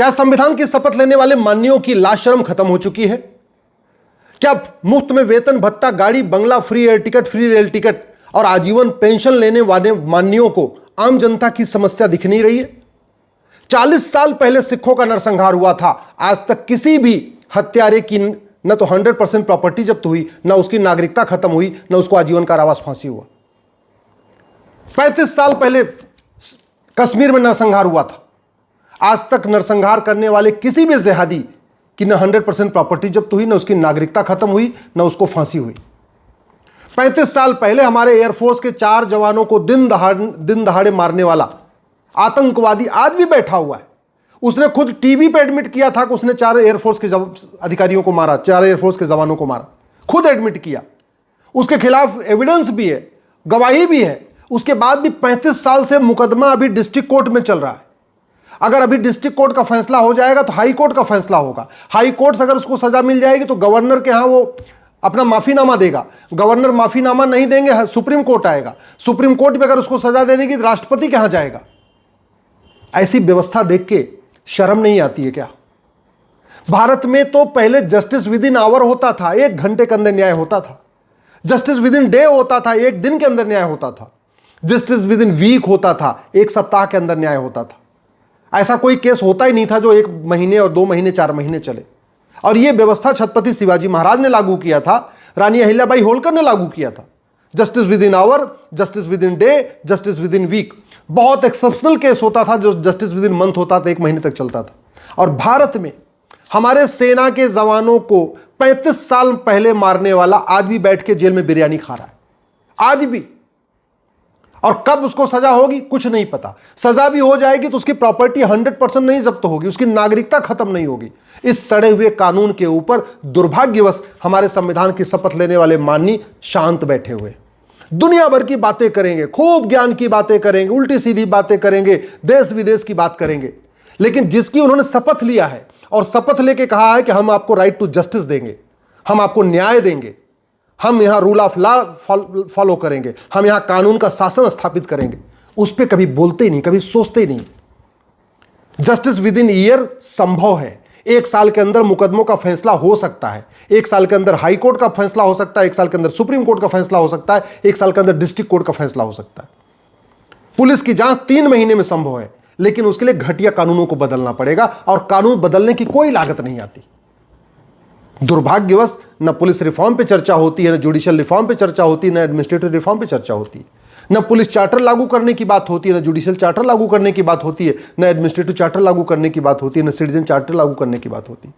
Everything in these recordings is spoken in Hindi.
क्या संविधान की शपथ लेने वाले माननीयों की लाशर्म खत्म हो चुकी है? क्या मुफ्त में वेतन भत्ता, गाड़ी, बंगला, free air ticket, free rail ticket और आजीवन पेंशन लेने वाले माननीयों को आम जनता की समस्या दिख नहीं रही है? 40 साल पहले सिखों का नरसंहार हुआ था, आज तक किसी भी हत्यारे की न तो 100% प्रॉपर्टी जब्त हुई, न उसकी नागरिकता खत्म हुई, न उसको आजीवन कारावास फांसी हुआ। 35 साल पहले कश्मीर में नरसंहार हुआ था, आज तक नरसंहार करने वाले किसी भी जिहादी की न 100% प्रॉपर्टी जब्त हुई, न उसकी नागरिकता खत्म हुई, न उसको फांसी हुई। 35 साल पहले हमारे एयरफोर्स के 4 जवानों को दिन दहाड़े मारने वाला आतंकवादी आज भी बैठा हुआ है। उसने खुद टीवी पे एडमिट किया था कि उसने 4 एयरफोर्स के अधिकारियों को मारा, 4 एयरफोर्स के जवानों को मारा, खुद एडमिट किया। उसके खिलाफ एविडेंस भी है, गवाही भी है। उसके बाद भी 35 साल से मुकदमा अभी डिस्ट्रिक्ट कोर्ट में चल रहा है। अगर अभी डिस्ट्रिक्ट कोर्ट का फैसला हो जाएगा तो हाई कोर्ट का फैसला होगा। हाई कोर्ट से अगर उसको सजा मिल जाएगी तो गवर्नर के यहां वो अपना माफीनामा देगा। गवर्नर माफीनामा नहीं देंगे, सुप्रीम कोर्ट आएगा। सुप्रीम कोर्ट में अगर उसको सजा देने की तो राष्ट्रपति के यहां जाएगा। ऐसी व्यवस्था देख के शर्म नहीं आती है क्या? भारत में तो पहले जस्टिस विद इन आवर होता था, 1 घंटे के अंदर न्याय होता था। जस्टिस विद इन डे होता था, 1 दिन के अंदर न्याय होता था। जस्टिस विद इन वीक होता था, 1 सप्ताह के अंदर न्याय होता था। ऐसा कोई केस होता ही नहीं था जो 1 महीने और 2 महीने 4 महीने चले। और यह व्यवस्था छत्रपति शिवाजी महाराज ने लागू किया था, रानी अहिल्याबाई होलकर ने लागू किया था। Justice within hour, justice within day, justice within week. बहुत एक्सेप्शनल केस होता था जो जस्टिस विद इन मंथ होता था, 1 महीने तक चलता था। और भारत में हमारे सेना के जवानों को 35 साल पहले मारने वाला आज भी बैठ के जेल में बिरयानी खा रहा है, आज भी। और कब उसको सजा होगी कुछ नहीं पता। सजा भी हो जाएगी तो उसकी प्रॉपर्टी 100% नहीं जब्त होगी, उसकी नागरिकता खत्म नहीं होगी। इस सड़े हुए कानून के ऊपर दुर्भाग्यवश हमारे संविधान की शपथ लेने वाले माननीय शांत बैठे हुए, दुनिया भर की बातें करेंगे, खूब ज्ञान की बातें करेंगे, उल्टी सीधी बातें करेंगे, देश विदेश की बात करेंगे। लेकिन जिसकी उन्होंने शपथ लिया है और शपथ लेके कहा है कि हम आपको राइट टू जस्टिस देंगे, हम आपको न्याय देंगे, हम यहां रूल ऑफ लॉ फॉलो करेंगे, हम यहां कानून का शासन स्थापित करेंगे, उस पर कभी बोलते ही नहीं, कभी सोचते ही नहीं। जस्टिस विद इन ईयर संभव है। 1 साल के अंदर मुकदमों का फैसला हो सकता है, 1 साल के अंदर हाई कोर्ट का फैसला हो सकता है, 1 साल के अंदर सुप्रीम कोर्ट का फैसला हो सकता है, 1 साल के अंदर डिस्ट्रिक्ट कोर्ट का फैसला हो सकता है। पुलिस की जांच 3 महीने में संभव है, लेकिन उसके लिए घटिया कानूनों को बदलना पड़ेगा और कानून बदलने की कोई लागत नहीं आती। दुर्भाग्यवश न पुलिस रिफॉर्म पे चर्चा होती है, न जुडिशियल रिफॉर्म पे चर्चा होती है, न एडमिनिस्ट्रेटिव रिफॉर्म पे चर्चा होती है, न पुलिस चार्टर लागू करने की बात होती है, न जुडिशियल चार्टर लागू करने की बात होती है, न एडमिनिस्ट्रेटिव चार्टर लागू करने की बात होती है, न सिटीजन चार्टर लागू करने की बात होती है।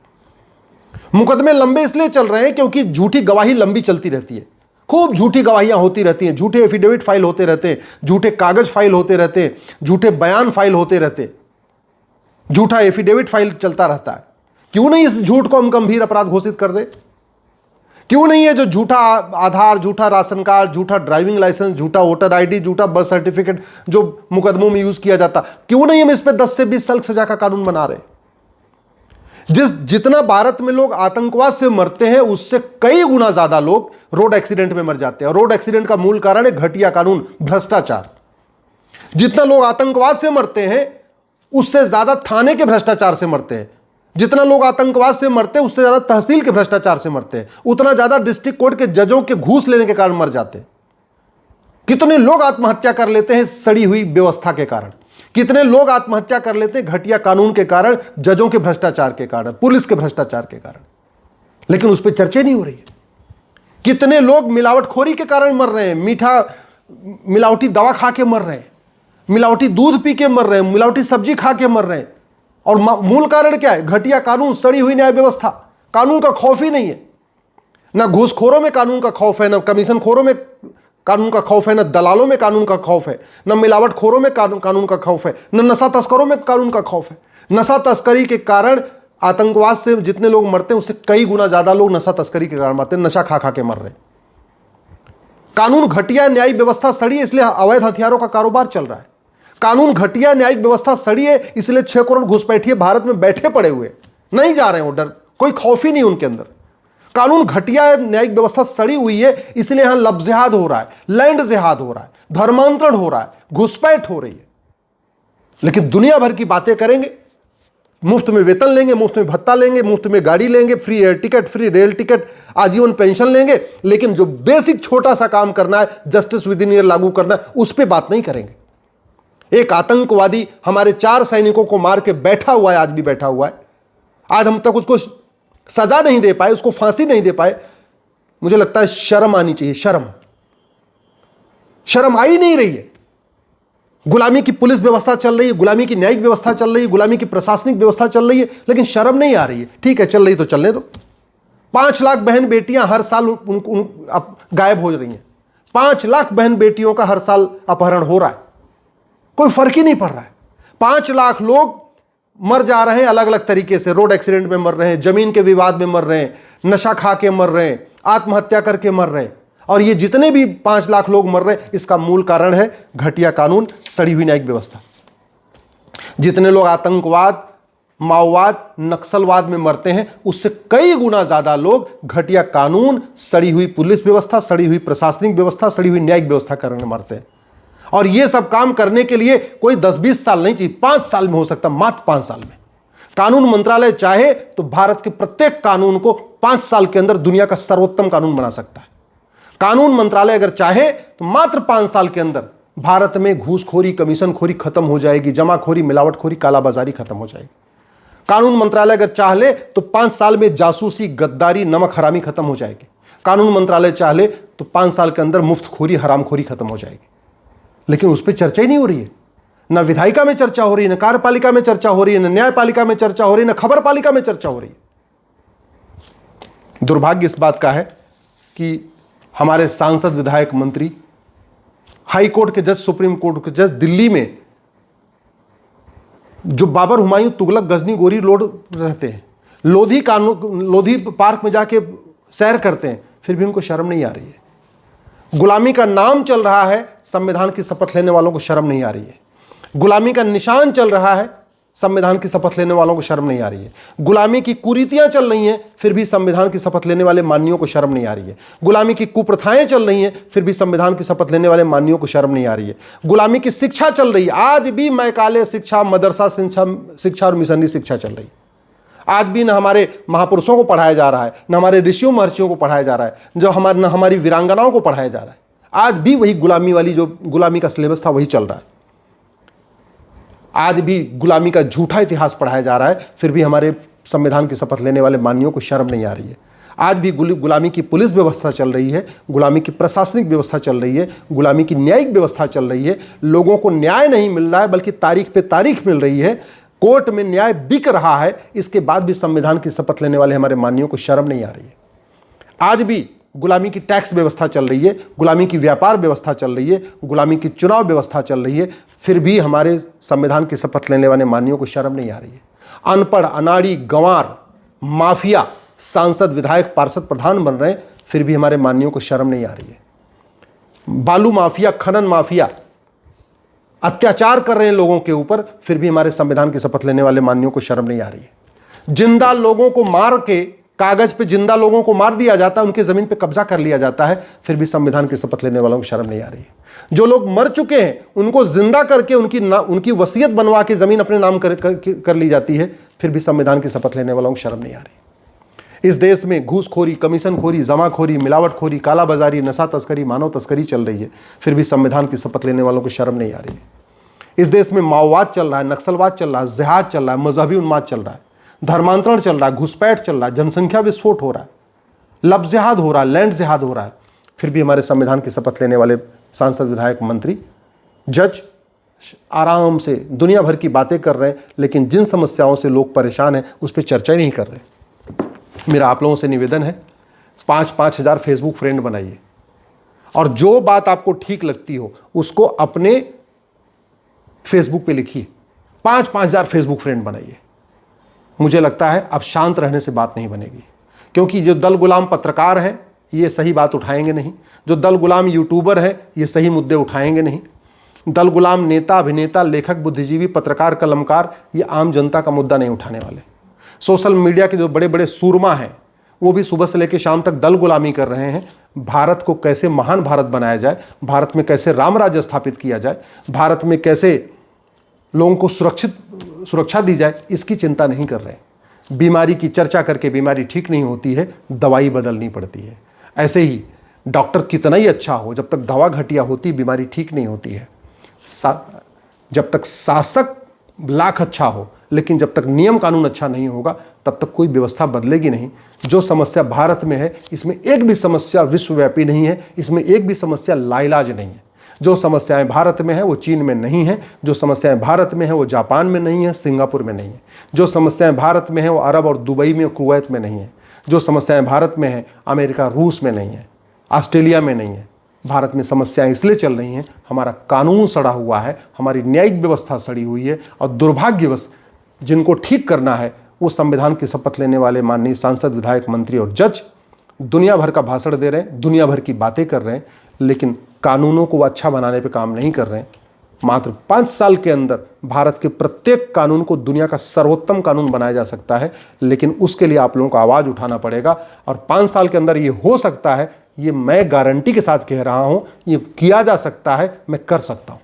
मुकदमे लंबे इसलिए चल रहे हैं क्योंकि झूठी गवाही लंबी चलती रहती है, खूब झूठी गवाहियां होती रहती हैं, झूठे एफिडेविट फाइल होते रहते हैं, झूठे कागज फाइल होते रहते हैं, झूठे बयान फाइल होते रहते, झूठा एफिडेविट फाइल चलता रहता है। क्यों नहीं इस झूठ को हम गंभीर अपराध घोषित कर दे? क्यों नहीं है जो झूठा आधार, झूठा राशन कार्ड, झूठा ड्राइविंग लाइसेंस, झूठा वोटर आईडी, झूठा बर्थ सर्टिफिकेट जो मुकदमों में यूज किया जाता, क्यों नहीं हम इस पे 10 से 20 साल सजा का कानून बना रहे? जितना भारत में लोग आतंकवाद से मरते हैं उससे कई गुना ज्यादा लोग रोड एक्सीडेंट में मर जाते हैं। और रोड एक्सीडेंट का मूल कारण है घटिया कानून, भ्रष्टाचार। जितना लोग आतंकवाद से मरते हैं उससे ज्यादा थाने के भ्रष्टाचार से मरते हैं। जितना लोग आतंकवाद से मरते हैं उससे ज्यादा तहसील के भ्रष्टाचार से मरते हैं। उतना ज्यादा डिस्ट्रिक्ट कोर्ट के जजों के घूस लेने के कारण मर जाते हैं। कितने लोग आत्महत्या कर लेते हैं सड़ी हुई व्यवस्था के कारण, कितने लोग आत्महत्या कर लेते हैं घटिया कानून के कारण, जजों के भ्रष्टाचार के कारण, पुलिस के भ्रष्टाचार के कारण, लेकिन उस पर चर्चा नहीं हो रही है। कितने लोग मिलावटखोरी के कारण मर रहे हैं, मिलावटी दवा खा के मर रहे हैं, मिलावटी दूध पी के मर रहे हैं, मिलावटी सब्जी खा के मर रहे हैं। और मूल कारण क्या है? घटिया कानून, सड़ी हुई न्याय व्यवस्था। कानून का खौफ ही नहीं है। ना घूसखोरों में कानून का खौफ है, ना कमीशन खोरों में कानून का खौफ है, ना दलालों में कानून का खौफ है, ना मिलावटखोरों में कानून का खौफ है, ना नशा तस्करों में कानून का खौफ है। नशा तस्करी के कारण आतंकवाद से जितने लोग मरते हैं उससे कई गुना ज्यादा लोग नशा तस्करी के कारण मरते हैं, नशा खा खा के मर रहे हैं। कानून घटिया, न्यायिक व्यवस्था सड़ी है, इसलिए अवैध हथियारों का कारोबार चल रहा है। कानून घटिया, न्यायिक व्यवस्था सड़ी है, इसलिए 6 करोड़ घुसपैठिए भारत में बैठे पड़े हुए, नहीं जा रहे हैं वो, डर, कोई खौफ ही नहीं उनके अंदर। कानून घटिया है, न्यायिक व्यवस्था सड़ी हुई है, इसलिए यहां लब जिहाद हो रहा है, लैंड जिहाद हो रहा है, धर्मांतरण हो रहा है, घुसपैठ हो रही है। लेकिन दुनिया भर की बातें करेंगे, मुफ्त में वेतन लेंगे, मुफ्त में भत्ता लेंगे, मुफ्त में गाड़ी लेंगे, free air ticket, free rail ticket, आजीवन पेंशन लेंगे, लेकिन जो बेसिक छोटा सा काम करना है, जस्टिस विद इन ईयर लागू करना है, उस पर बात नहीं करेंगे। एक आतंकवादी हमारे 4 सैनिकों को मार के बैठा हुआ है, आज भी बैठा हुआ है। आज हम तक उसको सजा नहीं दे पाए, उसको फांसी नहीं दे पाए। मुझे लगता है शर्म आनी चाहिए, शर्म आ ही नहीं रही है। गुलामी की पुलिस व्यवस्था चल रही है, गुलामी की न्यायिक व्यवस्था चल रही है, गुलामी की प्रशासनिक व्यवस्था चल रही है, लेकिन शर्म नहीं आ रही है। ठीक है, चल रही तो चलने दो। 5 लाख बहन बेटियां हर साल गायब हो रही हैं। 5 लाख बहन बेटियों का हर साल अपहरण हो रहा है, कोई फर्क ही नहीं पड़ रहा है। 5 लाख लोग मर जा रहे हैं अलग अलग तरीके से। रोड एक्सीडेंट में मर रहे हैं, जमीन के विवाद में मर रहे हैं, नशा खा के मर रहे हैं, आत्महत्या करके मर रहे हैं। और ये जितने भी 5 लाख लोग मर रहे हैं, इसका मूल कारण है घटिया कानून, सड़ी हुई न्यायिक व्यवस्था। जितने लोग आतंकवाद, माओवाद, नक्सलवाद में मरते हैं, उससे कई गुना ज्यादा लोग घटिया कानून, सड़ी हुई पुलिस व्यवस्था, सड़ी हुई प्रशासनिक व्यवस्था, सड़ी हुई न्यायिक व्यवस्था करने मरते हैं। और ये सब काम करने के लिए कोई 10-20 साल नहीं चाहिए, 5 साल में हो सकता, मात्र 5 साल में। कानून मंत्रालय चाहे तो भारत के प्रत्येक कानून को 5 साल के अंदर दुनिया का सर्वोत्तम कानून बना सकता है। कानून मंत्रालय अगर चाहे तो मात्र 5 साल के अंदर भारत में घूसखोरी, कमीशनखोरी खत्म हो जाएगी, जमाखोरी, मिलावटखोरी, कालाबाजारी खत्म हो जाएगी। कानून मंत्रालय अगर चाह ले तो 5 साल में जासूसी, गद्दारी, नमक हरामी खत्म हो जाएगी। कानून मंत्रालय चाह ले तो 5 साल के अंदर मुफ्तखोरी, हरामखोरी खत्म हो जाएगी। लेकिन उस पर चर्चा ही नहीं हो रही है। न विधायिका में चर्चा हो रही है, न कार्यपालिका में चर्चा हो रही है, न न्यायपालिका में चर्चा हो रही है, न खबर पालिका में चर्चा हो रही है। दुर्भाग्य इस बात का है कि हमारे सांसद, विधायक, मंत्री, हाई कोर्ट के जज, सुप्रीम कोर्ट के जज, दिल्ली में जो बाबर, हुमायूं, तुगलक, गजनी, गोरी रोड रहते हैं, लोधी पार्क में जाके सैर करते हैं, फिर भी उनको शर्म नहीं आ रही है। गुलामी का नाम चल रहा है, संविधान की शपथ लेने वालों को शर्म नहीं आ रही है। गुलामी का निशान चल रहा है, संविधान की शपथ लेने वालों को शर्म नहीं आ रही है। गुलामी की कुरीतियां चल रही हैं, फिर भी संविधान की शपथ लेने वाले माननियों को शर्म नहीं आ रही है। गुलामी की कुप्रथाएं चल रही हैं, फिर भी संविधान की शपथ लेने वाले माननियों को शर्म नहीं आ रही है। गुलामी की शिक्षा चल रही है, आज भी मैकाले शिक्षा, मदरसा शिक्षा और मिशनरी शिक्षा चल रही है। आज भी न हमारे महापुरुषों को पढ़ाया जा रहा है, न हमारे ऋषियों महर्षियों को पढ़ाया जा रहा है, न हमारी वीरांगनाओं को पढ़ाया जा रहा है। आज भी वही गुलामी वाली, जो गुलामी का सिलेबस था, वही चल रहा है। आज भी गुलामी का झूठा इतिहास पढ़ाया जा रहा है, फिर भी हमारे संविधान की शपथ लेने वाले माननियों को शर्म नहीं आ रही है। आज भी गुलामी की पुलिस व्यवस्था चल रही है, गुलामी की प्रशासनिक व्यवस्था चल रही है, गुलामी की न्यायिक व्यवस्था चल रही है। लोगों को न्याय नहीं मिल रहा है, बल्कि तारीख पे तारीख मिल रही है। कोर्ट में न्याय बिक रहा है, इसके बाद भी संविधान की शपथ लेने वाले हमारे माननियों को शर्म नहीं आ रही है। आज भी गुलामी की टैक्स व्यवस्था चल रही है, गुलामी की व्यापार व्यवस्था चल रही है, गुलामी की चुनाव व्यवस्था चल रही है, फिर भी हमारे संविधान की शपथ लेने वाले माननियों को शर्म नहीं आ रही है। अनपढ़, अनाड़ी, गंवार, माफिया सांसद, विधायक, पार्षद, प्रधान बन रहे हैं, फिर भी हमारे माननियों को शर्म नहीं आ रही है। बालू माफिया, खनन माफिया अत्याचार कर रहे हैं लोगों के ऊपर, फिर भी हमारे संविधान की शपथ लेने वाले माननियों को शर्म नहीं आ रही है। जिंदा लोगों को मार के, कागज पे जिंदा लोगों को मार दिया जाता है, उनके जमीन पे कब्जा कर लिया जाता है, फिर भी संविधान की शपथ लेने वालों को शर्म नहीं आ रही है। जो लोग मर चुके हैं उनको जिंदा करके उनकी वसीयत बनवा के जमीन अपने नाम कर ली जाती है, फिर भी संविधान की शपथ लेने वालों को शर्म नहीं आ रही। इस देश में घूसखोरी, कमीशनखोरी, जमाखोरी, मिलावटखोरी, कालाबाजारी, नशा तस्करी, मानव तस्करी चल रही है, फिर भी संविधान की शपथ लेने वालों को शर्म नहीं आ रही है। इस देश में माओवाद चल रहा है, नक्सलवाद चल रहा है, जिहाद चल रहा है, मजहबी उन्माद चल रहा है, धर्मांतरण चल रहा है, घुसपैठ चल रहा है, जनसंख्या विस्फोट हो रहा है, लब जिहाद हो रहा है, लैंड जिहाद हो रहा है, फिर भी हमारे संविधान की शपथ लेने वाले सांसद, विधायक, मंत्री, जज आराम से दुनिया भर की बातें कर रहे हैं, लेकिन जिन समस्याओं से लोग परेशान हैं उस पर चर्चा ही नहीं कर रहे। मेरा आप लोगों से निवेदन है, 5-5 हज़ार फेसबुक फ्रेंड बनाइए और जो बात आपको ठीक लगती हो उसको अपने फेसबुक पे लिखिए। 5-5 हज़ार फेसबुक फ्रेंड बनाइए। मुझे लगता है अब शांत रहने से बात नहीं बनेगी, क्योंकि जो दल गुलाम पत्रकार हैं ये सही बात उठाएंगे नहीं, जो दल गुलाम यूट्यूबर हैं ये सही मुद्दे उठाएंगे नहीं, दल गुलाम नेता, अभिनेता, लेखक, बुद्धिजीवी, पत्रकार, कलमकार ये आम जनता का मुद्दा नहीं उठाने वाले। सोशल मीडिया के जो बड़े बड़े सूरमा हैं वो भी सुबह से लेकर शाम तक दल गुलामी कर रहे हैं। भारत को कैसे महान भारत बनाया जाए, भारत में कैसे राम राज्य स्थापित किया जाए, भारत में कैसे लोगों को सुरक्षित सुरक्षा दी जाए, इसकी चिंता नहीं कर रहे। बीमारी की चर्चा करके बीमारी ठीक नहीं होती है, दवाई बदलनी पड़ती है। ऐसे ही डॉक्टर कितना ही अच्छा हो, जब तक दवा घटिया होती बीमारी ठीक नहीं होती है। जब तक शासक लाख अच्छा हो, लेकिन जब तक नियम कानून अच्छा नहीं होगा तब तक कोई व्यवस्था बदलेगी नहीं। जो समस्या भारत में है, इसमें एक भी समस्या विश्वव्यापी नहीं है, इसमें एक भी समस्या लाइलाज नहीं है। जो समस्याएं भारत में है वो चीन में नहीं है, जो समस्याएं भारत में है वो जापान में नहीं है, सिंगापुर में नहीं है। जो समस्याएं भारत में है वो अरब और दुबई में, कुवैत में नहीं है। जो समस्याएं भारत में है अमेरिका रूस में नहीं है, ऑस्ट्रेलिया में नहीं है। भारत में समस्याएं इसलिए चल रही हैं, हमारा कानून सड़ा हुआ है, हमारी न्यायिक व्यवस्था सड़ी हुई है, और दुर्भाग्यवश जिनको ठीक करना है वो संविधान की शपथ लेने वाले माननीय सांसद, विधायक, मंत्री और जज दुनिया भर का भाषण दे रहे हैं, दुनिया भर की बातें कर रहे हैं, लेकिन कानूनों को अच्छा बनाने पे काम नहीं कर रहे हैं। मात्र 5 साल के अंदर भारत के प्रत्येक कानून को दुनिया का सर्वोत्तम कानून बनाया जा सकता है, लेकिन उसके लिए आप लोगों को आवाज़ उठाना पड़ेगा। और 5 साल के अंदर ये हो सकता है, ये मैं गारंटी के साथ कह रहा हूँ, ये किया जा सकता है, मैं कर सकता हूँ।